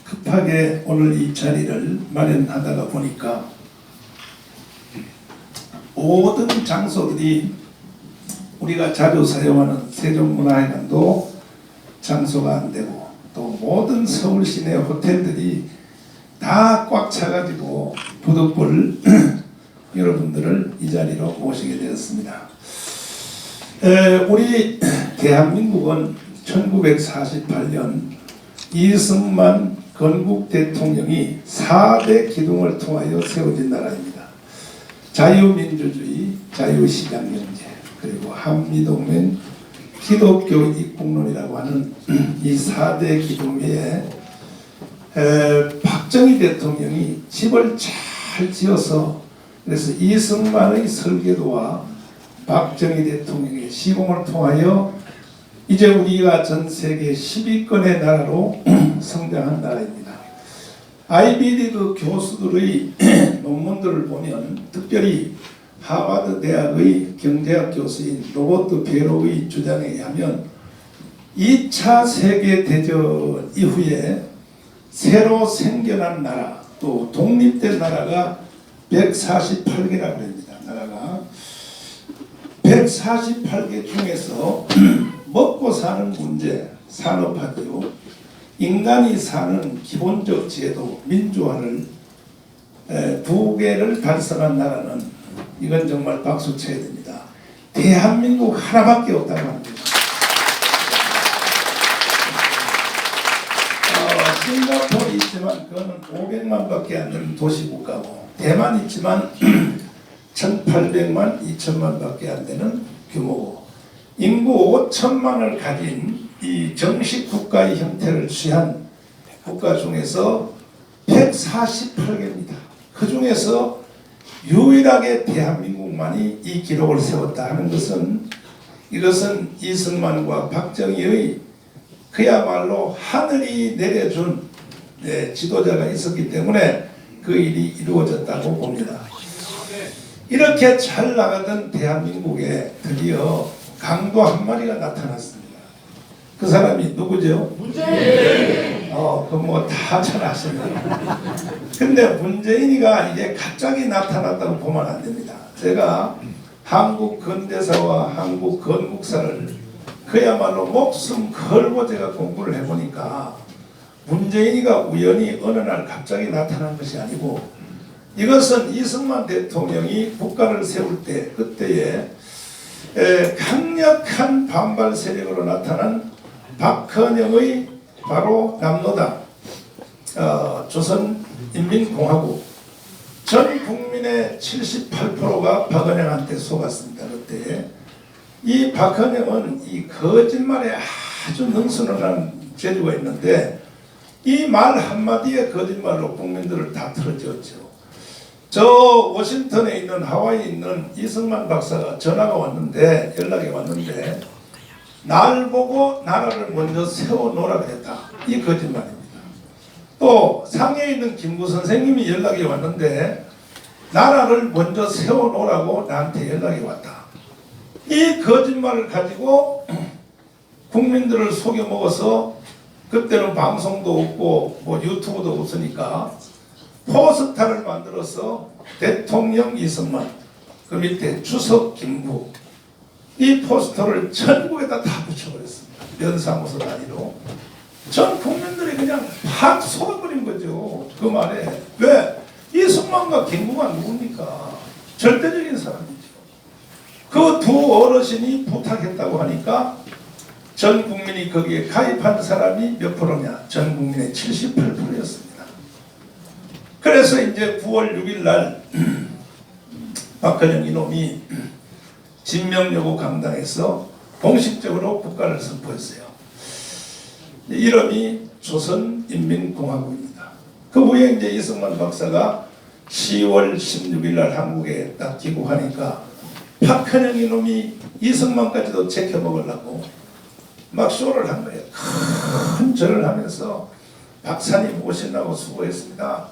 급하게 오늘 이 자리를 마련하다가 보니까 모든 장소들이 우리가 자주 사용하는 세종문화회관도 장소가 안 되고 또 모든 서울 시내 호텔들이 다 꽉 차가지고 부득불 여러분들을 이 자리로 모시게 되었습니다. 우리 대한민국은 1948년 이승만 건국 대통령이 4대 기둥을 통하여 세워진 나라입니다. 자유민주주의, 자유시장경제, 그리고 한미동맹, 기독교 입국론이라고 하는 이 4대 기둥 위에 박정희 대통령이 집을 잘 지어서, 그래서 이승만의 설계도와 박정희 대통령의 시공을 통하여 이제 우리가 전 세계 10위권의 나라로 성장한 나라입니다. 아이비리그 교수들의 논문들을 보면, 특별히 하버드 대학의 경제학 교수인 로버트 베로의 주장에 의하면 2차 세계대전 이후에 새로 생겨난 나라, 또 독립된 나라가 148개라고 합니다. 나라가 148개 중에서 먹고 사는 문제, 산업화되고 인간이 사는 기본적 제도, 민주화를 2개를 달성한 나라는, 이건 정말 박수 쳐야 됩니다. 대한민국 하나밖에 없다고 합니다. 싱가포르 있지만 그거는 500만 밖에 안 되는 도시국가고, 대만 있지만 1800만, 2000만 밖에 안 되는 규모고, 인구 5천만을 가진 이 정식 국가의 형태를 취한 국가 중에서 148개입니다. 그 중에서 유일하게 대한민국만이 이 기록을 세웠다 하는 것은, 이것은 이승만과 박정희의 그야말로 하늘이 내려준 지도자가 있었기 때문에 그 일이 이루어졌다고 봅니다. 이렇게 잘 나가던 대한민국에 드디어 강도 한 마리가 나타났습니다. 그 사람이 누구죠? 문재인! 그 뭐 다 잘 아십니다. 근데 문재인이가 이제 갑자기 나타났다고 보면 안 됩니다. 제가 한국 근대사와 한국 건국사를 그야말로 목숨 걸고 제가 공부를 해보니까, 문재인이가 우연히 어느 날 갑자기 나타난 것이 아니고, 이것은 이승만 대통령이 국가를 세울 때, 그때에 강력한 반발 세력으로 나타난 박헌영의 바로 남로당, 조선인민공화국, 전 국민의 78%가 박헌영한테 속았습니다. 그때 이 박헌영은 이 거짓말에 아주 능수능한 재주가 있는데, 이 말 한마디의 거짓말로 국민들을 다 틀어지었죠. 저 워싱턴에 있는, 하와이에 있는 이승만 박사가 전화가 왔는데, 연락이 왔는데, 날 보고 나라를 먼저 세워놓으라 그랬다. 이 거짓말입니다. 또 상해에 있는 김구 선생님이 연락이 왔는데, 나라를 먼저 세워놓으라고 나한테 연락이 왔다. 이 거짓말을 가지고 국민들을 속여먹어서, 그때는 방송도 없고 뭐 유튜브도 없으니까 포스터를 만들어서 대통령 이승만, 그 밑에 주석 김구, 이 포스터를 전국에다 다 붙여버렸습니다. 면사무소 단위로. 전 국민들이 그냥 확 속아버린 거죠. 그 말에. 왜? 이승만과 김구가 누굽니까? 절대적인 사람이죠. 그 두 어르신이 부탁했다고 하니까 전 국민이 거기에 가입한 사람이 몇 프로냐? 전 국민의 78%였습니다. 그래서 이제 9월 6일 날 박헌영 이놈이 진명여고 강당에서 공식적으로 국가를 선포했어요. 이름이 조선인민공화국입니다. 그 후에 이제 이승만 박사가 10월 16일 날 한국에 딱 귀국하니까 박헌영 이놈이 이승만까지도 제껴먹으려고 막 쇼를 한 거예요. 큰 절을 하면서, 박사님 오신다고 수고했습니다.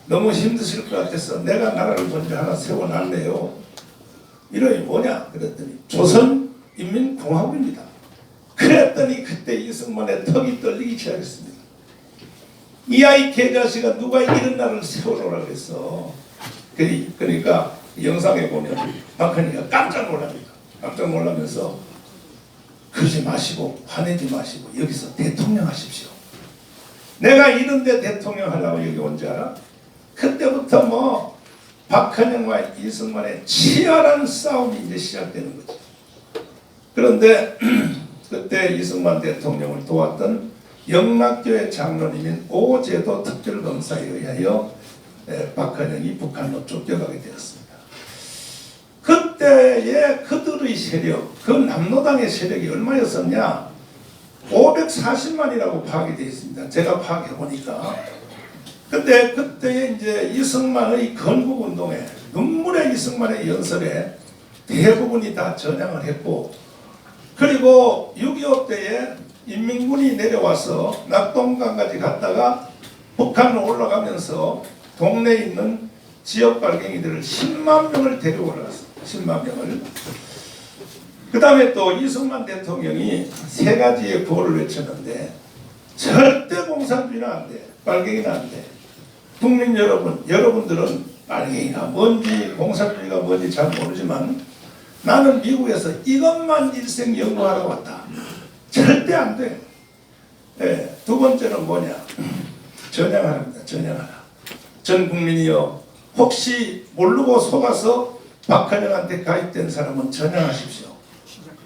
너무 힘드실 것 같아서 내가 나라를 먼저 하나 세워놨네요. 이름이 뭐냐? 그랬더니 조선인민공화국입니다. 그랬더니 그때 이승만의 턱이 떨리기 시작했습니다. 이 아이 개자식아 누가 이런 날을 세워놓으라고 했어. 그러니까 영상에 보면 박헌희가 깜짝 놀랍니다. 깜짝 놀라면서 그러지 마시고 화내지 마시고 여기서 대통령 하십시오. 내가 이런데 대통령 하려고 여기 온 줄 알아? 그때부터 뭐 박헌영과 이승만의 치열한 싸움이 이제 시작되는 거죠. 그런데 그때 이승만 대통령을 도왔던 영락교회 장로님인 오제도 특별검사에 의하여 박헌영이 북한으로 쫓겨가게 되었습니다. 그때의 그들의 세력, 그 남로당의 세력이 얼마였었냐? 540만이라고 파악이 되어 있습니다. 제가 파악해 보니까. 근데 그때 이제 이승만의 건국운동에, 눈물의 이승만의 연설에 대부분이 다 전향을 했고, 그리고 6.25 때에 인민군이 내려와서 낙동강까지 갔다가 북한으로 올라가면서 동네에 있는 지역 발갱이들을 10만 명을 데리고 올라갔습니다. 10만 명을. 그 다음에 또 이승만 대통령이 세 가지의 구호를 외쳤는데, 절대 공산주의는 안 돼. 빨갱이는 안 돼. 국민 여러분, 여러분들은 빨갱이가 뭔지 공산주의가 뭔지 잘 모르지만 나는 미국에서 이것만 일생 연구하러 왔다. 절대 안 돼. 네, 두 번째는 뭐냐? 전향하랍니다. 전향하라. 전 국민이요, 혹시 모르고 속아서 박헌영한테 가입된 사람은 전향하십시오.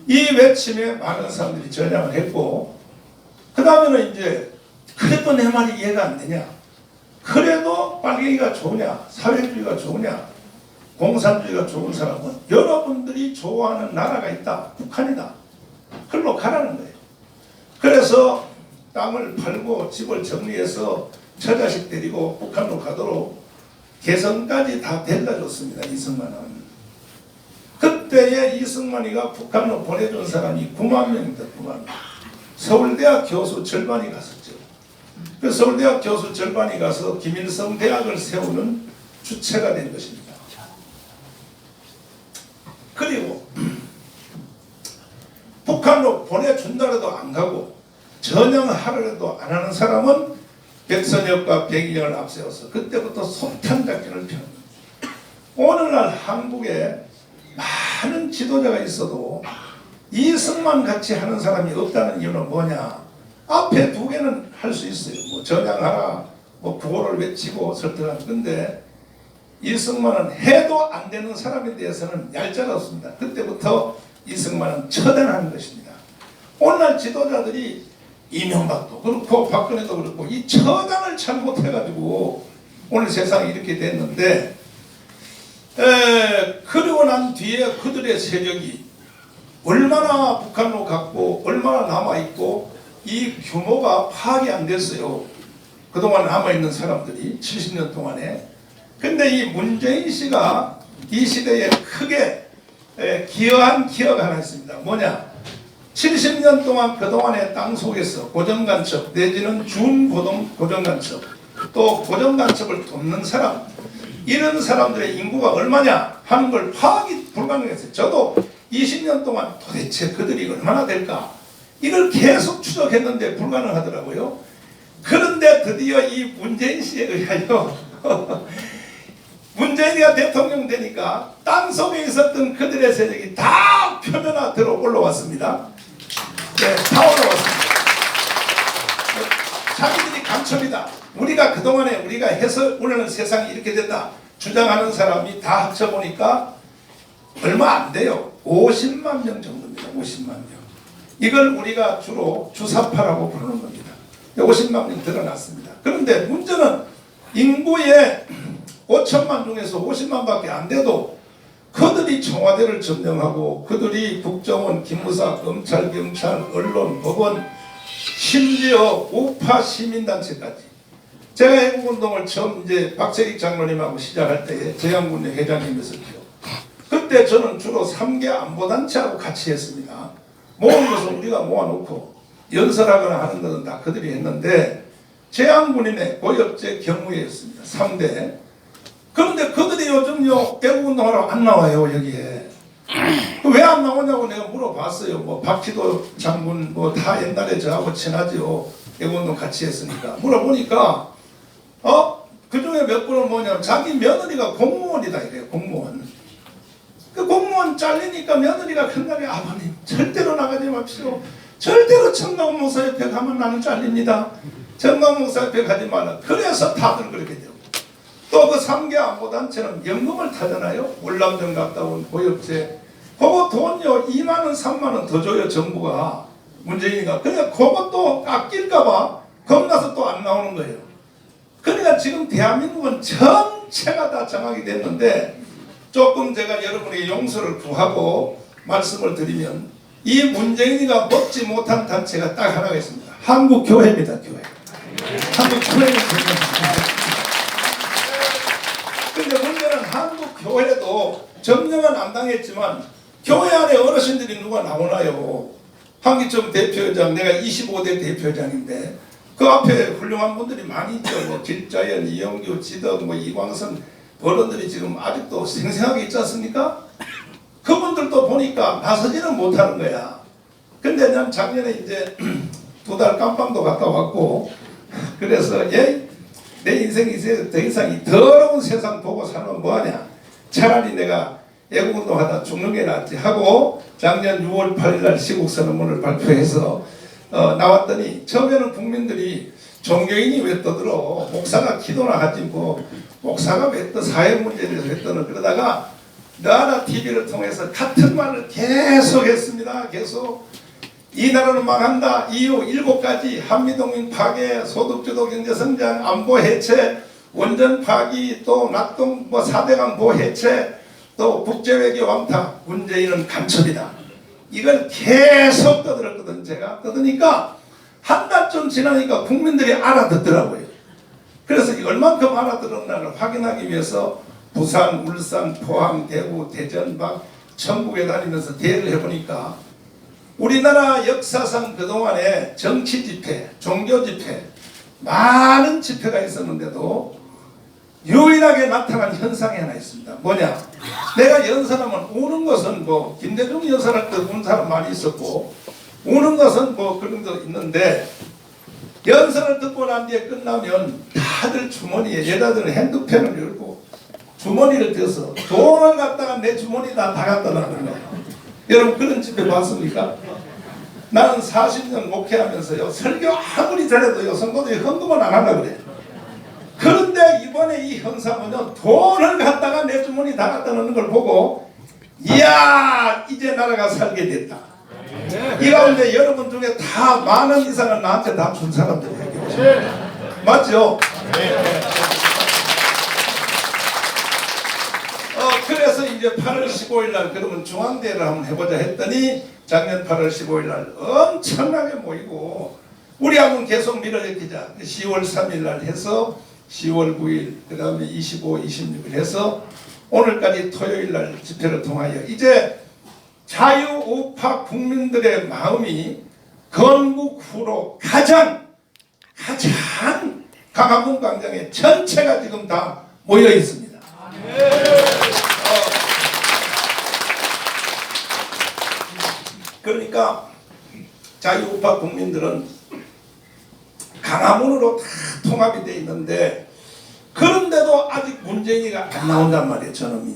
이 외침에 많은 사람들이 전향을 했고, 그 다음에는 이제 그래도 내 말이 이해가 안 되냐? 그래도 빨갱이가 좋으냐? 사회주의가 좋으냐? 공산주의가 좋은 사람은 여러분들이 좋아하는 나라가 있다. 북한이다. 그걸로 가라는 거예요. 그래서 땅을 팔고 집을 정리해서 처자식 데리고 북한으로 가도록 개성까지 다 데려다줬습니다. 이승만은. 그때의 이승만이가 북한으로 보내준 사람이 9만 명입니다. 9만 명. 서울대학 교수 절반이 갔었죠. 그 서울대학 교수 절반이 가서 김일성 대학을 세우는 주체가 된 것입니다. 그리고 북한으로 보내준다 해도 안 가고 전향하려 해도 안 하는 사람은 백선엽과 백인영을 앞세워서 그때부터 속탄작전을 펴는 겁니다. 오늘날 한국에 많은 지도자가 있어도 이승만 같이 하는 사람이 없다는 이유는 뭐냐? 앞에 두 개는 할 수 있어요. 뭐 전향하라, 뭐 구호를 외치고 설득하는. 근데 이승만은 해도 안 되는 사람에 대해서는 얄짤 없습니다. 그때부터 이승만은 처단하는 것입니다. 오늘날 지도자들이 이명박도 그렇고 박근혜도 그렇고 이 처단을 잘못해가지고 오늘 세상이 이렇게 됐는데, 그리고 난 뒤에 그들의 세력이 얼마나 북한으로 갔고 얼마나 남아있고 이 규모가 파악이 안 됐어요. 그동안 남아있는 사람들이 70년 동안에. 근데 이 문재인 씨가 이 시대에 크게 기여한 기여가 하나 있습니다. 뭐냐? 70년 동안 그동안의 땅 속에서 고정간첩 내지는 준고정간첩 또 고정간첩을 돕는 사람, 이런 사람들의 인구가 얼마냐 하는 걸 파악이 불가능했어요. 저도 20년 동안 도대체 그들이 얼마나 될까 이걸 계속 추적했는데 불가능하더라고요. 그런데 드디어 이 문재인 씨에 의하여 문재인이가 대통령 되니까 땅속에 있었던 그들의 세력이 다 표면화 들어 올라왔습니다. 네, 다 올라왔습니다. 자기들이 간첩이다. 우리가 그동안에 우리가 해서 오늘은 세상이 이렇게 됐다 주장하는 사람이 다 합쳐보니까 얼마 안 돼요. 50만 명 정도입니다. 50만 명. 이걸 우리가 주로 주사파라고 부르는 겁니다. 50만 명 드러났습니다. 그런데 문제는 인구의 5천만 중에서 50만밖에 안 돼도 그들이 청와대를 점령하고 그들이 국정원, 기무사, 검찰, 경찰, 언론, 법원, 심지어 우파 시민단체까지. 제가 애국운동을 처음 이제 박재익 장로님하고 시작할 때에 재향군의 회장님이었죠. 그때 저는 주로 3개 안보단체하고 같이 했습니다. 모은 것은 우리가 모아놓고 연설하거나 하는 것은 다 그들이 했는데 재향군인의 고엽제 경무회였습니다. 3대. 그런데 그들이 요즘요 애국운동하러 안 나와요. 여기에 왜 안 나오냐고 내가 물어봤어요. 뭐 박지도 장군 뭐 다 옛날에 저하고 친하지요. 애국운동 같이 했으니까 물어보니까 그 중에 몇 분은 뭐냐면 자기 며느리가 공무원이다 이래요. 공무원. 그 공무원 잘리니까 며느리가 큰날에 아버님 절대로 나가지 마십시오. 절대로 청강 목사 옆에 가면 나는 잘립니다. 청강 목사 옆에 가지 말라. 그래서 다들 그렇게 돼요. 또 그 3개 안보단체는 연금을 타잖아요. 월남전 갔다 온 보육제. 그거 돈요 2만원 3만원 더 줘요 정부가. 문재인이가. 그러니까 그것도 깎일까봐 겁나서 또 안 나오는 거예요. 그러니까 지금 대한민국은 전체가 다 정하게 됐는데 조금 제가 여러분에게 용서를 구하고 말씀을 드리면 이 문재인이가 먹지 못한 단체가 딱 하나가 있습니다. 한국교회입니다. 교회. 한국교회는 근데 문제는 한국교회도 점령은 안 당했지만 교회 안에 어르신들이 누가 나오나요? 한기점 대표회장, 내가 25대 대표회장인데 그 앞에 훌륭한 분들이 많이 있죠. 뭐 길자연, 이영규, 지덕, 뭐 이광선 어른들이 지금 아직도 생생하게 있지 않습니까? 그분들도 보니까 나서지는 못하는 거야. 근데 난 작년에 이제 2달 깜빵도 갔다 왔고 그래서 내 인생이 이제 더 이상 이 더러운 세상 보고 살면 뭐하냐. 차라리 내가 애국운동하다 죽는 게 낫지 하고 작년 6월 8일 날 시국선언문을 발표해서 나왔더니 처음에는 국민들이 종교인이 왜 떠들어 목사가 기도나 하지 뭐 목사가 왜 또 사회 문제를 왜 떠는 그러다가 나라 TV를 통해서 같은 말을 계속 했습니다. 계속 이 나라는 망한다. 이유 7가지 한미동맹 파괴, 소득주도 경제성장, 안보 해체, 원전 파기, 또 낙동 뭐 4대강 보 해체, 또 국제외교 왕타, 문재인은 간첩이다. 이걸 계속 떠들었거든. 제가 떠드니까 한 달쯤 지나니까 국민들이 알아듣더라고요. 그래서 얼만큼 알아들었나를 확인하기 위해서 부산, 울산, 포항, 대구, 대전 막 전국에 다니면서 대회를 해보니까 우리나라 역사상 그동안에 정치 집회, 종교 집회 많은 집회가 있었는데도 유일하게 나타난 현상이 하나 있습니다. 뭐냐? 내가 연설하면 우는 것은 뭐 김대중 연설할 때 우는 사람 많이 있었고 우는 것은 뭐 그런 거 있는데 연설을 듣고 난 뒤에 끝나면 다들 주머니에 여자들은 핸드폰을 열고 주머니를 떼서 돈을 갖다가 내 주머니에 다 갖다 놔는 거예요. 여러분 그런 집회 봤습니까? 나는 40년 목회하면서요 설교 아무리 잘해도요 성도들이 헌금을 안 하려고 그래. 그런데 이번에 이 현상은요 돈을 갖다가 내 주머니 다 갖다 놓는 걸 보고 이야 이제 나라가 살게 됐다. 이 가운데 여러분 중에 다 만원 이상은 나한테 다 준 사람들이에요. 맞죠? 그래서 이제 8월 15일 날 그러면 중앙대회를 한번 해보자 했더니 작년 8월 15일 날 엄청나게 모이고 우리 한번 계속 밀어제끼자. 10월 3일 날 해서 10월 9일 그 다음에 25, 26일 해서 오늘까지 토요일 날 집회를 통하여 이제 자유우파 국민들의 마음이 건국 후로 가장 강화문 광장에 전체가 지금 다 모여 있습니다. 그러니까 자유우파 국민들은 강화문으로 다 통합이 돼 있는데 그런데도 아직 문재인이가 안 나온단 말이에요. 저놈이.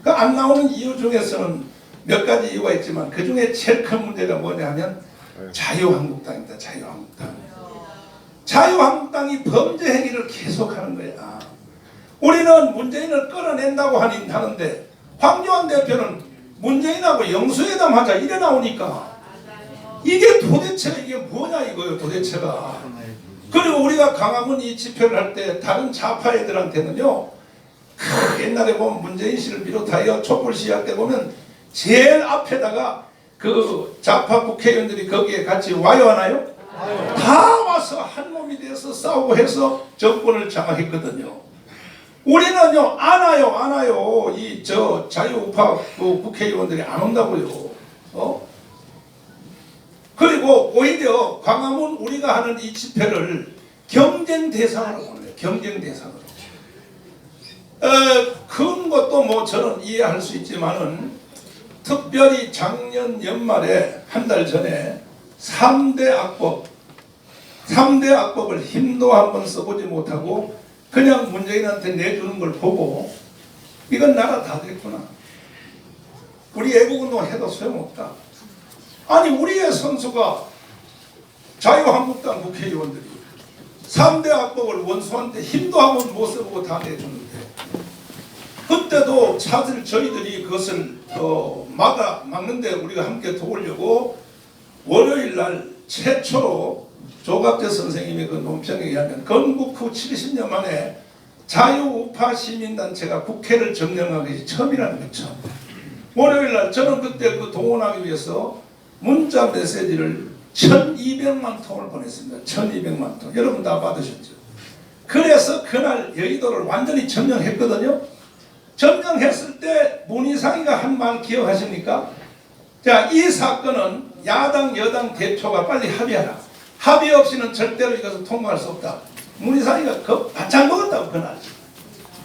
그 안 나오는 이유 중에서는 몇 가지 이유가 있지만 그 중에 제일 큰 문제가 뭐냐 하면 자유한국당입니다. 자유한국당. 자유한국당이 범죄 행위를 계속하는 거야. 우리는 문재인을 끌어낸다고 하는데 황교안 대표는 문재인하고 영수회담 하자 이래 나오니까 이게 도대체가 이게 뭐냐 이거예요. 도대체가. 그리고 우리가 강화문 이 집회를 할 때 다른 좌파 애들한테는요 옛날에 보면 문재인 씨를 비롯하여 촛불 시위할 때 보면 제일 앞에다가 그 좌파 국회의원들이 거기에 같이 와요 하나요? 다 와서 한 몸이 돼서 싸우고 해서 정권을 장악했거든요. 우리는요 안 와요. 이 저 자유우파 국회의원들이 안 온다고요. 그리고 오히려 광화문 우리가 하는 이 집회를 경쟁 대상으로 보는 거예요. 경쟁 대상으로. 큰 것도 뭐 저는 이해할 수 있지만은 특별히 작년 연말에 한 달 전에 3대 악법 3대 악법을 힘도 한번 써보지 못하고 그냥 문재인한테 내주는 걸 보고 이건 나라 다 됐구나. 우리 애국운동 해도 소용없다. 아니 우리의 선수가 자유한국당 국회의원들이 3대 악법을 원수한테 힘도 한번 못 써보고 다 내주는데 그때도 사실 저희들이 그것을 막는데 우리가 함께 도우려고 월요일날 최초로 조갑재 선생님의 그 논평에 의하면 건국 후 70년 만에 자유우파 시민단체가 국회를 점령하기 것이 처음이라는 거죠. 월요일날 저는 그때 그 동원하기 위해서 문자 메시지를 1200만 통을 보냈습니다. 1200만 통. 여러분 다 받으셨죠? 그래서 그날 여의도를 완전히 점령했거든요. 점령했을 때 문희상이가 한 말 기억하십니까? 자, 이 사건은 야당 여당 대표가 빨리 합의하라. 합의 없이는 절대로 이것을 통과할 수 없다. 문희상이가 그 바짝 먹었다고 그날.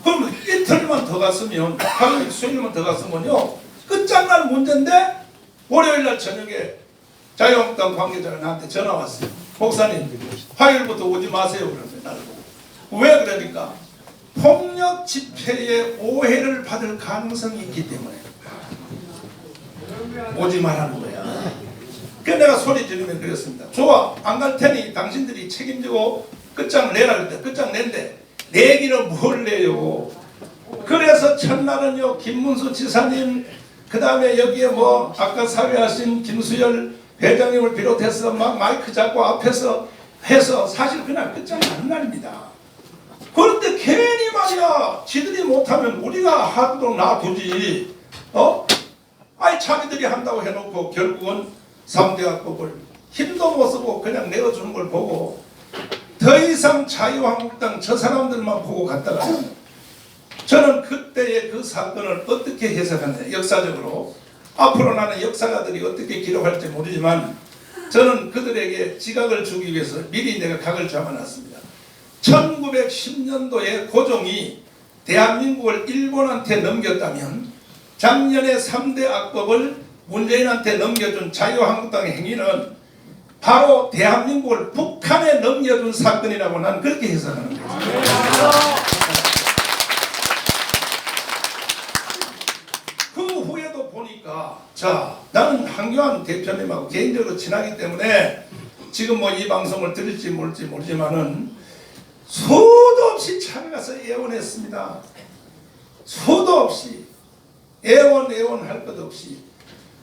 그럼 이틀만 더 갔으면 화요일 수요일만 더 갔으면요 끝장날 문제인데 월요일날 저녁에 자유한국당 관계자가 나한테 전화 왔어요. 목사님 화요일부터 오지 마세요. 그러면 나를 보고. 왜 그러니까 폭력 집회에 오해를 받을 가능성이 있기 때문에 오지 말라는 거야. 그래서 내가 소리 지르면 그랬습니다. 좋아, 안 갈 테니 당신들이 책임지고 끝장 내라 그랬대. 끝장 낸대. 내기는 뭘 내요. 그래서 첫날은요 김문수 지사님 그 다음에 여기에 뭐 아까 사회하신 김수열 회장님을 비롯해서 막 마이크 잡고 앞에서 해서 사실 그날 끝장 나는 날입니다. 그런데 괜히 말이야 지들이 못하면 우리가 하도록 놔두지. 아니 자기들이 한다고 해놓고 결국은 3대 악법을 힘도 못 쓰고 그냥 내어주는 걸 보고 더 이상 자유한국당 저 사람들만 보고 갔다가 저는 그때의 그 사건을 어떻게 해석하냐 역사적으로 앞으로 나는 역사가들이 어떻게 기록할지 모르지만 저는 그들에게 지각을 주기 위해서 미리 내가 각을 잡아놨습니다. 1910년도에 고종이 대한민국을 일본한테 넘겼다면 작년에 3대 악법을 문재인한테 넘겨준 자유한국당의 행위는 바로 대한민국을 북한에 넘겨준 사건이라고 나는 그렇게 해석하는 거죠. 그 후에도 보니까 자 나는 한교안 대표님하고 개인적으로 친하기 때문에 지금 뭐 이 방송을 들을지 모를지 모르지만은 수도 없이 찾아가서 애원했습니다. 수도 없이 애원할 것 없이.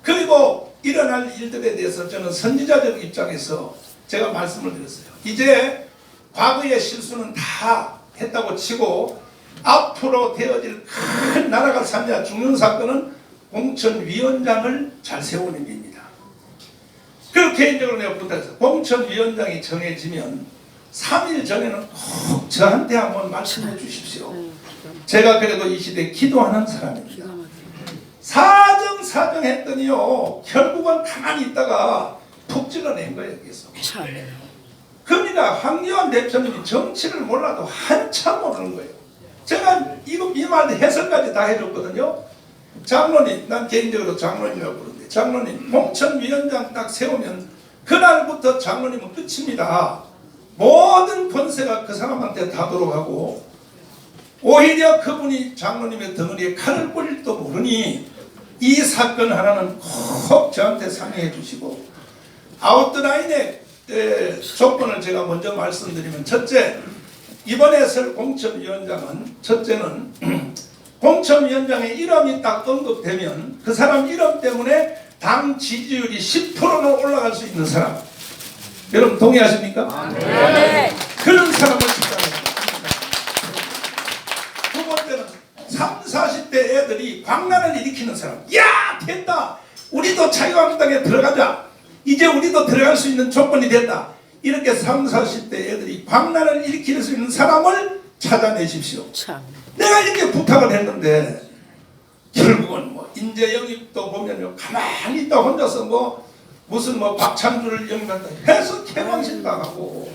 그리고 일어날 일들에 대해서 저는 선지자적 입장에서 제가 말씀을 드렸어요. 이제 과거의 실수는 다 했다고 치고 앞으로 되어질 큰 나라가 살려 죽는 사건은 공천위원장을 잘 세우는 일입니다. 그리고 개인적으로 내가 부탁해서 공천위원장이 정해지면 3일 전에는 꼭 저한테 한번 말씀해 주십시오. 제가 그래도 이 시대에 기도하는 사람입니다. 사정 했더니요 결국은 가만히 있다가 푹 찔러낸 거예요. 계속. 그러니까 황교안 대표님이 정치를 몰라도 한참 모르는 거예요. 제가 이 말 해설까지 다 해줬거든요. 장로님, 난 개인적으로 장로님이라고 부르는데 장로님 공천위원장 딱 세우면 그날부터 장로님은 끝입니다. 모든 권세가 그 사람한테 닿도록 하고 오히려 그분이 장로님의 덩어리에 칼을 꽂을지도 모르니 이 사건 하나는 꼭 저한테 상의해 주시고 아웃라인의 조건을 제가 먼저 말씀드리면 첫째, 이번에 설 공천위원장은 첫째는 공천위원장의 이름이 딱 언급되면 그 사람 이름 때문에 당 지지율이 10%는 올라갈 수 있는 사람. 여러분 동의하십니까? 네. 그런 사람을 찾아냅니다. 두 번째는 30, 40대 애들이 광란을 일으키는 사람. 야 됐다. 우리도 자유한국당에 들어가자. 이제 우리도 들어갈 수 있는 조건이 됐다. 이렇게 30, 40대 애들이 광란을 일으킬 수 있는 사람을 찾아내십시오. 참. 내가 이렇게 부탁을 했는데 결국은 뭐 인재 영입도 보면요 가만히 있다 혼자서 뭐 무슨 뭐 박찬주를 영입한다 해서 개망신 당하고.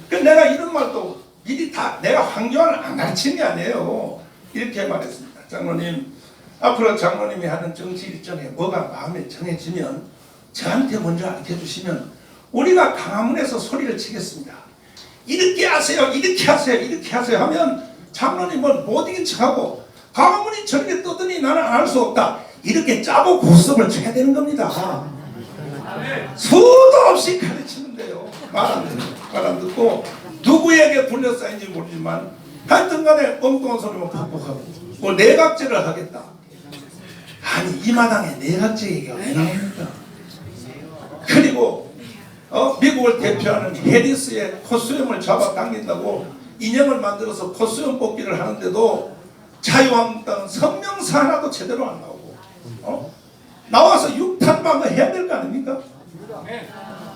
그 내가 이런 말도 미리 다 내가 황교안을 안 가르친 게 아니에요. 이렇게 말했습니다. 장로님 앞으로 장로님이 하는 정치 일정에 뭐가 마음에 정해지면 저한테 먼저 알려주시면 우리가 강화문에서 소리를 치겠습니다. 이렇게 하세요, 이렇게 하세요, 이렇게 하세요 하면 장로님은 못 이긴 척하고 강화문이 저렇게 뜨더니 나는 안 할 수 없다. 이렇게 짜고 고스톱을 쳐야 되는 겁니다. 수도 없이 가르치는데요. 말 안 듣고 누구에게 둘러싸인지 모르지만 하여튼 간에 엉뚱한 소리만 팍팍하고 뭐 내각제를 하겠다. 아니 이 마당에 내각제 얘기가 왜 나옵니까? 그리고 미국을 대표하는 해리스의 콧수염을 잡아당긴다고 인형을 만들어서 콧수염 뽑기를 하는데도 자유한국당은 성명서 하나도 제대로 안 나오고 나와서 육탄방어 해야 될 거 아닙니까?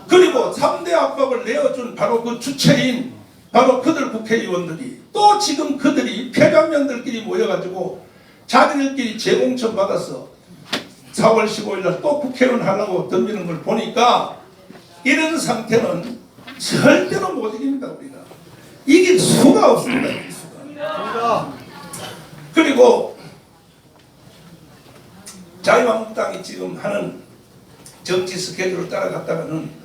그리고 3대 압박을 내어준 바로 그 주체인 바로 그들 국회의원들이 또 지금 그들이 폐감면들끼리 모여가지고 자기들끼리 재공천 받아서 4월 15일날 또 국회의원 하려고 덤비는 걸 보니까 이런 상태는 절대로 못 이깁니다. 우리가 이길 수가 없습니다. 이길 수가. 그리고 자유한국당이 지금 하는 정치 스케줄을 따라갔다가는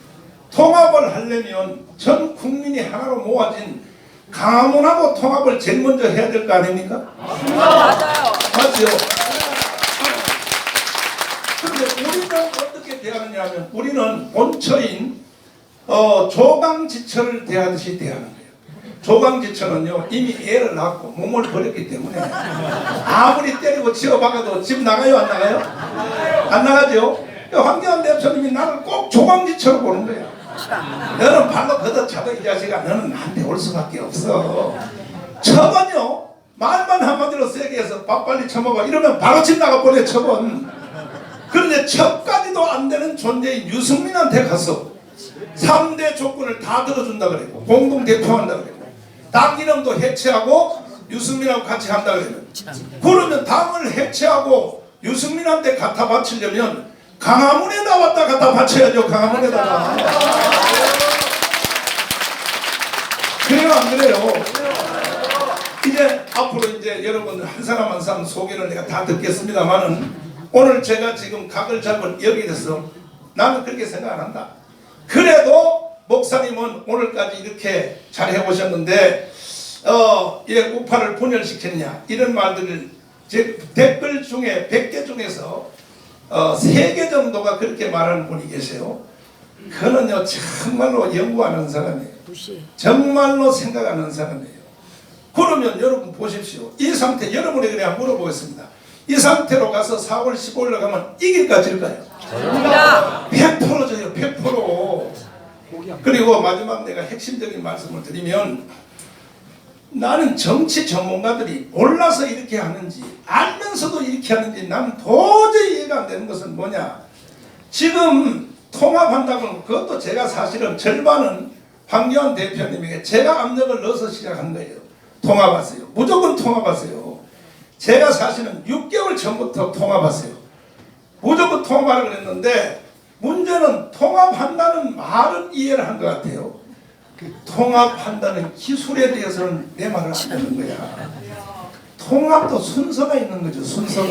통합을 하려면 전 국민이 하나로 모아진 강화문하고 통합을 제일 먼저 해야 될 거 아닙니까? 맞아요. 맞죠? 그런데 우리는 어떻게 대하느냐 하면 우리는 본처인 조강지처를 대하듯이 대하는 거예요. 조강지처는요 이미 애를 낳고 몸을 버렸기 때문에 아무리 때리고 치어박아도 집 나가요 안 나가요? 안 나가죠? 황교안 대표님이 나를 꼭 조강지처로 보는 거야. 너는 발로 걷어차도 이 자식아 너는 나한테 올 수밖에 없어. 처번요 말만 한마디로 세게 해서 밥 빨리 처먹어 이러면 바로 집 나가버려 처번. 그런데 첩까지도 안 되는 존재인 유승민한테 가서 3대 조건을 다 들어준다 그랬고 공동대표한다 그랬고 당 이름도 해체하고 유승민하고 같이 한다 그러면 그러면 당을 해체하고 유승민한테 갖다 바치려면 강화문에 나왔다 갖다 바쳐야죠. 강화문에다가. 그래요 안 그래요? 이제 앞으로 이제 여러분들 한 사람 한 사람 소개를 내가 다 듣겠습니다만은 오늘 제가 지금 각을 잡은 여기에 대해서 나는 그렇게 생각 안 한다. 그래도 목사님은 오늘까지 이렇게 잘 해오셨는데 우파를 분열시켰냐 이런 말들을 제 댓글 중에 100개 중에서 3개 정도가 그렇게 말하는 분이 계세요. 그는요 정말로 연구하는 사람이에요. 정말로 생각하는 사람이에요. 그러면 여러분 보십시오. 이 상태 여러분에게 그냥 물어보겠습니다. 이 상태로 가서 4월 15일로 가면 이길까 질까요? 100% 져요. 100%. 그리고 마지막 내가 핵심적인 말씀을 드리면 나는 정치 전문가들이 몰라서 이렇게 하는지 알면서도 이렇게 하는지 나는 도저히 이해가 안 되는 것은 뭐냐. 지금 통합한다면 그것도 제가 사실은 절반은 황교안 대표님에게 제가 압력을 넣어서 시작한 거예요. 통합하세요. 무조건 통합하세요. 제가 사실은 6개월 전부터 통합하세요. 무조건 통합하라고 그랬는데 문제는 통합한다는 말은 이해를 한 것 같아요. 통합한다는 기술에 대해서는 내 말을 안 듣는 거야. 통합도 순서가 있는 거죠. 순서가.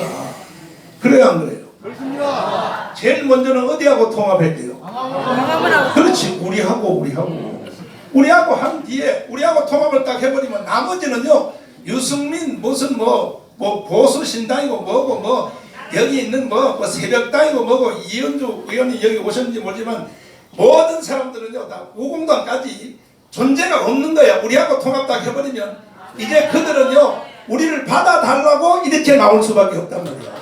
그래요 안 그래요? 그렇습니다. 제일 먼저는 어디하고 통합해야 돼요? 그렇지. 우리하고 한 뒤에 우리하고 통합을 딱 해버리면 나머지는요 유승민 무슨 뭐 보수 신당이고 뭐고 여기 있는 뭐 새벽당이고 뭐고 이현주 의원이 여기 오셨는지 모르지만 모든 사람들은요 다 우공당까지 존재가 없는 거야. 우리하고 통합 딱 해버리면 이제 그들은요 우리를 받아달라고 이렇게 나올 수밖에 없단 말이야.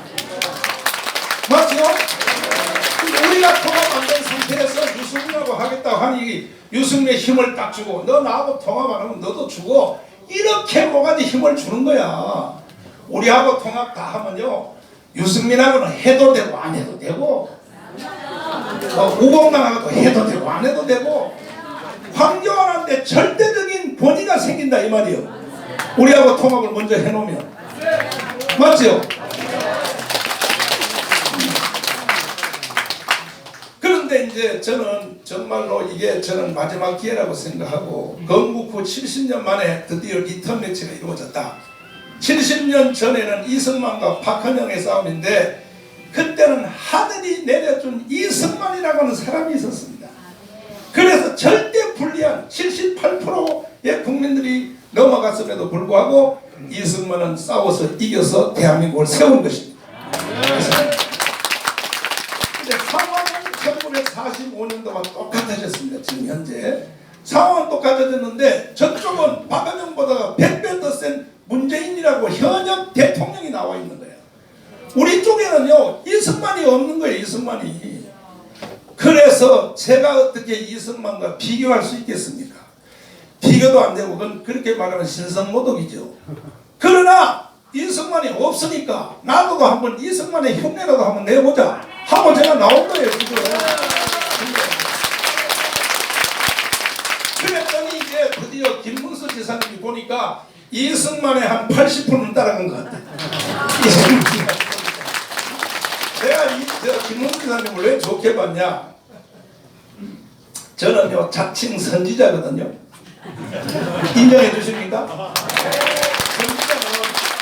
맞죠? 우리가 통합 안 된 상태에서 유승민하고 하겠다고 하니 유승민의 힘을 딱 주고 너 나하고 통합 안 하면 너도 주고 이렇게 뭐가지 힘을 주는 거야. 우리하고 통합 다 하면요 유승민하고는 해도 되고 안 해도 되고 우공당하고도 해도 되고 안 해도 되고 황교안한테 절대적인 권위가 생긴다 이 말이에요. 우리하고 통합을 먼저 해놓으면. 맞죠? 그런데 이제 저는 정말로 이게 저는 마지막 기회라고 생각하고 건국 후 70년 만에 드디어 리턴 매치가 이루어졌다. 70년 전에는 이승만과 박헌영의 싸움인데 그때는 하늘이 내려준 이승만이라고 하는 사람이 있었습니다. 그래서 절대 불리한 78%의 국민들이 넘어갔음에도 불구하고 이승만은 싸워서 이겨서 대한민국을 세운 것입니다. 근데 상황은 1945년도와 똑같아졌습니다. 지금 현재 상황은 똑같아졌는데 저쪽은 박은영보다 100배 더 센 문재인이라고 현역 대통령이 나와 있는 거예요. 우리 쪽에는요 이승만이 없는 거예요. 이승만이. 그래서 제가 어떻게 이승만과 비교할 수 있겠습니까? 비교도 안 되고 그건 그렇게 말하면 신성모독이죠. 그러나 이승만이 없으니까 나도 한번 이승만의 흉내라도 한번 내보자 하고 제가 나온 거예요. 지금. 그랬더니 이제 드디어 김문수 지사님이 보니까 이승만의 한 80%는 따라간 것 같아요. 내가 김문수 지사님을 왜 좋게 봤냐? 저는요 자칭 선지자거든요. 인정해 주십니까? 선지자는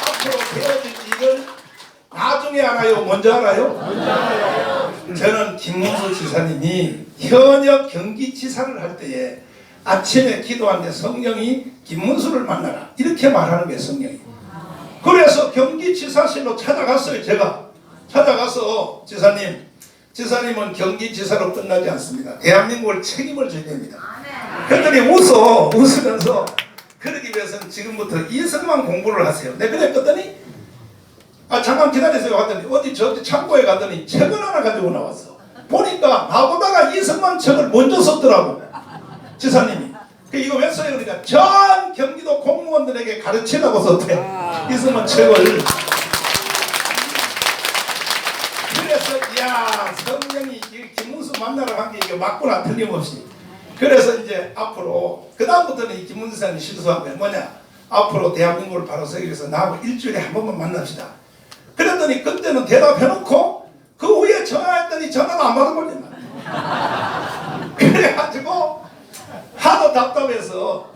앞으로 되어질 일을 나중에 알아요? 먼저 알아요? 먼저 알아요. 저는 김문수 지사님이 현역 경기지사를 할 때에 아침에 기도하는데 성령이 김문수를 만나라 이렇게 말하는 게 성령이. 그래서 경기지사실로 찾아갔어요. 제가 찾아가서 지사님은 경기지사로 끝나지 않습니다. 대한민국을 책임을 져야 됩니다. 그랬더니 웃으면서 그러기 위해서는 지금부터 이승만 공부를 하세요. 내가 그랬더니 잠깐 기다리세요 하더니 어디 저 창고에 가더니 책을 하나 가지고 나왔어. 보니까 나보다가 이승만 책을 먼저 썼더라고 지사님이. 이거 왜 써요? 그러니까 전 경기도 공무원들에게 가르치라고 썼대. 이승만 책을. 그래서 야 성령이 김문수 만나러 간 게 이게 맞구나 틀림없이. 그래서 이제 앞으로 그 다음부터는 이 김문수 사람이 실수한 거야. 뭐냐? 앞으로 대한민국을 바로 세우기 위해서 나하고 일주일에 한 번만 만납시다. 그랬더니 그때는 대답해놓고 그 후에 전화했더니 전화도 안 받아버렸나. 그래가지고 하도 답답해서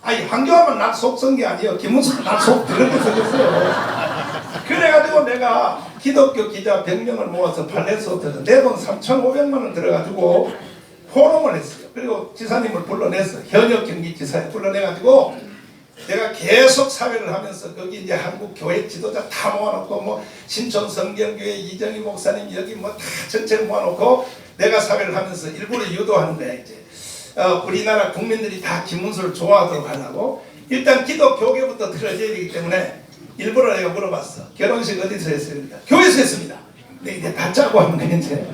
황교안은 날 속 쓴 게 아니에요. 김문수도 날 속 그렇게 생겼어요. 그래가지고 내가 기독교 기자 100명을 모아서 발레소트에서 내 돈 3,500만 원 들어가지고 포럼을 했어요. 그리고 지사님을 불러냈어. 현역 경기지사에 불러내가지고 내가 계속 사회를 하면서 거기 이제 한국 교회 지도자 다 모아놓고 뭐 신촌 성경교회 이정희 목사님 여기 뭐 다 전체를 모아놓고 내가 사회를 하면서 일부러 유도하는 거야. 이제 우리나라 국민들이 다 김문수를 좋아하도록 하려고 일단 기독교계부터 틀어져야 되기 때문에 일부러 내가 물어봤어. 결혼식 어디서 했어요? 그러니까 교회에서 했습니다. 근데 이제 다 짜고 하는 거야 이제.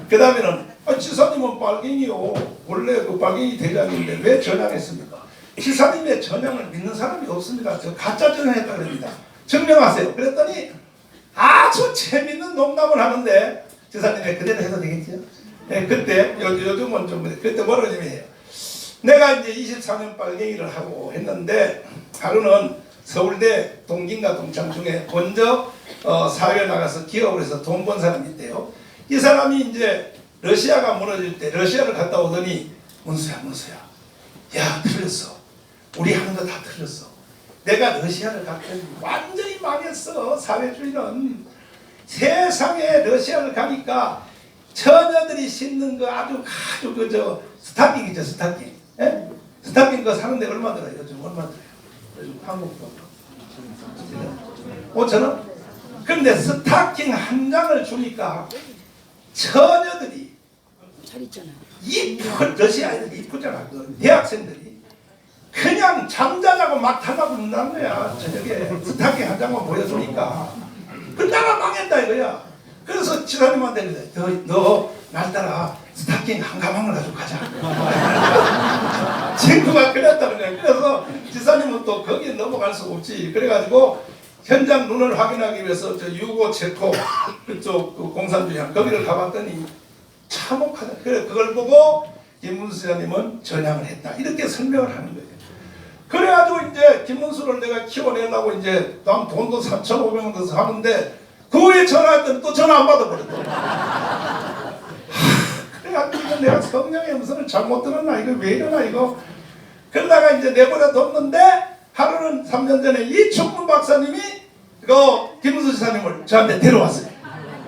그 다음에는 지사님은 빨갱이요. 원래 그 빨갱이 대장인데 왜 전향했습니까? 지사님의 전향을 믿는 사람이 없습니다. 저 가짜 전향했다 그럽니다. 증명하세요. 그랬더니 아주 재밌는 농담을 하는데 지사님이 그대로 해도 되겠죠? 네, 그때 요즘은 좀 그때 뭐라고 좀 해요. 내가 이제 24년 빨갱이를 하고 했는데 하루는 서울대 동기인가 동창 중에 먼저 사회에 나가서 기업을 해서 돈 번 사람이 있대요. 이 사람이 이제 러시아가 무너질 때 러시아를 갔다 오더니 문수야 야 틀렸어. 우리 하는 거 다 틀렸어. 내가 러시아를 갔더니 완전히 망했어. 사회주의는 세상에 러시아를 가니까 처녀들이 신는 거 아주 그저 스타킹이죠. 스타킹. 예? 스타킹 거 사는데 얼마 들어요? 요즘 얼마 들어요? 요즘 한국 돈 5,000원? 그런데 스타킹 한 장을 주니까 처녀들이 이쁜 러시아 애들이 이쁘잖아. 그 대학생들이 그냥 잠자자고 막 달라붙는다는 거야. 저녁에 스타킹 한 장만 보여주니까 그 나라 망했다 이거야. 그래서 지사님한테 그래. 너 날 따라 스타킹 한 가방을 가지고 가자. 친구가 그랬다는 거야. 그래서 지사님은 또 거기에 넘어갈 수 없지. 그래가지고 현장 눈을 확인하기 위해서 저 유고 체코 그쪽 그 공산주의학 거기를 가봤더니 참혹하다. 그래 그걸 보고 김문수 지사님은 전향을 했다. 이렇게 설명을 하는 거예요. 그래가지고 이제 김문수를 내가 키워내려고 이제 난 돈도 3,500원 더서 하는데 그 후에 전화했더니 또 전화 안 받아버렸더라. 그래가지고 내가 성령의 음성을 잘못 들었나 이거 왜 이러나 이거. 그러다가 이제 내버려 뒀는데 하루는 3년 전에 이충문 박사님이 그 김문수 지사님을 저한테 데려왔어요.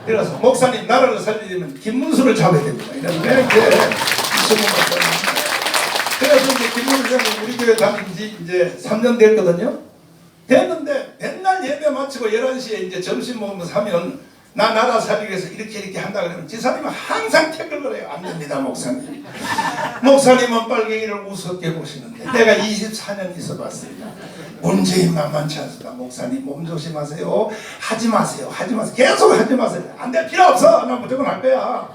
데려와서 목사님 나라를 살리려면 김문수를 잡아야 됩니다. 이런데 이제 이충문 박사님 그래서 이제 김문수장님 우리 교회 다닌 지 이제 3년 됐거든요. 됐는데 맨날 예배 마치고 11시에 이제 점심 먹으면서 하면 나 나라 살리기 위해서 이렇게 한다 그러면 지사님은 항상 태클 걸어요. 안 됩니다 목사님. 목사님은 빨갱이를 우습게 보시는데 내가 24년 있어봤습니다. 문재인 만만치 않습니다. 목사님 몸 조심하세요. 하지 마세요. 계속 하지 마세요. 안 될 필요 없어. 나 무조건 할 거야.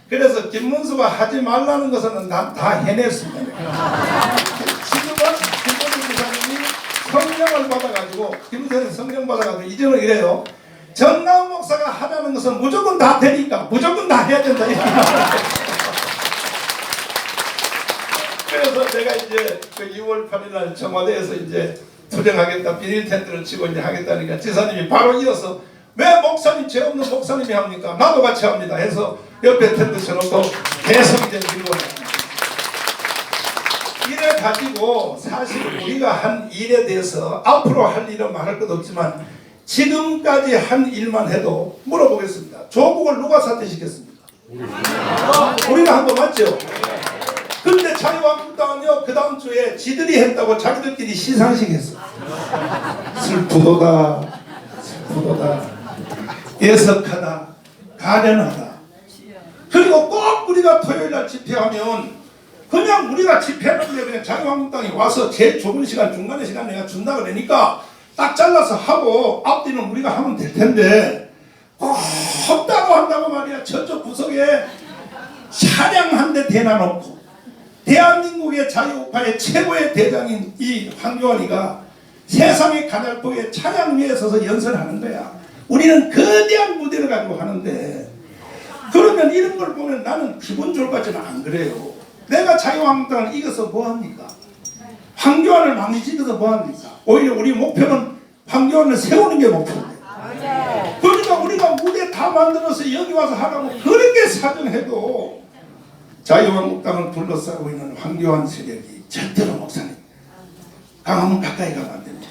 그래서 김문수가 하지 말라는 것은 난 다 해냈습니다. 지금은 김문수 지사님이 성령을 받아가지고 김문수는 성령 받아가지고 이제는 이래요. 전나온 목사가 하자는 것은 무조건 다 되니까 무조건 다 해야 된다. 그래서 제가 이제 그 6월 8일 날 청와대에서 이제 투쟁하겠다 비닐 텐트를 치고 이제 하겠다니까 지사님이 바로 이어서 왜 목사님 죄 없는 목사님이 합니까? 나도 같이 합니다. 해서 옆에 텐트 쳐놓고 계속 이제 밀고 이래 가지고 사실 우리가 한 일에 대해서 앞으로 할 일은 말할 것 없지만 지금까지 한 일만 해도 물어보겠습니다. 조국을 누가 사퇴시켰습니까? 우리가 한 거 맞죠? 근데 자유한국당은요 그 다음 주에 지들이 했다고 자기들끼리 시상식 했어. 슬프도다 애석하다 가련하다. 그리고 꼭 우리가 토요일날 집회하면 그냥 우리가 집회하는데 그냥 자유한국당이 와서 제일 좁은 시간 중간에 시간 내가 준다 그러니까 딱 잘라서 하고 앞뒤는 우리가 하면 될 텐데 꼭 없다고 한다고 말이야. 저쪽 구석에 차량 한 대 대놔놓고 대한민국의 자유우파의 최고의 대장인 이 황교안이가 세상의 가날폭에 차량 위에 서서 연설하는 거야. 우리는 거대한 무대를 가지고 하는데 그러면 이런 걸 보면 나는 기분 좋을 것 같지는 안 그래요. 내가 자유한국당을 이겨서 뭐합니까? 황교안을 망치면서 뭐합니까? 오히려 우리 목표는 황교안을 세우는 게 목표인데 그러니까 우리가 무대 다 만들어서 여기 와서 하라고 그렇게 사정해도 자유한국당을 둘러싸고 있는 황교안 세력이 절대로 목사님 강하면 가까이 가면 안 됩니다.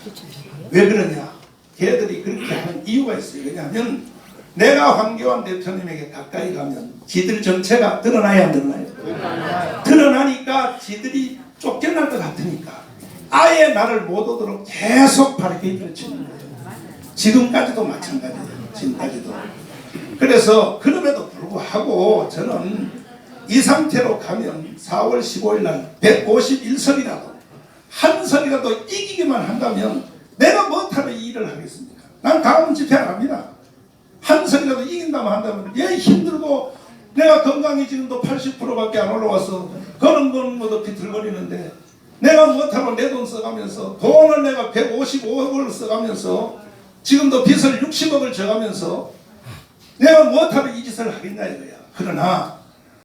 왜 그러냐? 걔들이 그렇게 하는 이유가 있어요. 왜냐하면 내가 황교안 대표님에게 가까이 가면 지들 정체가 드러나야 안 드러나요? 드러나니까 지들이 쫓겨날 것 같으니까 아예 나를 못 오도록 계속 바리케이트를 치는 거예요. 지금까지도 마찬가지예요. 지금까지도. 그래서 그럼에도 불구하고 저는 이 상태로 가면 4월 15일 날 151석이라도 한 석이라도 이기기만 한다면 내가 뭐하러 이 일을 하겠습니까? 난 다음 집회 안 합니다. 한 석이라도 이긴다면 한다면 예 힘들고 내가 건강이 지금도 80%밖에 안 올라와서 그런 건 뭐도 비틀거리는데 내가 못하고 내 돈 써가면서 돈을 내가 155억을 써가면서 지금도 빚을 60억을 져가면서 내가 못하고 이 짓을 하겠냐 이거야. 그러나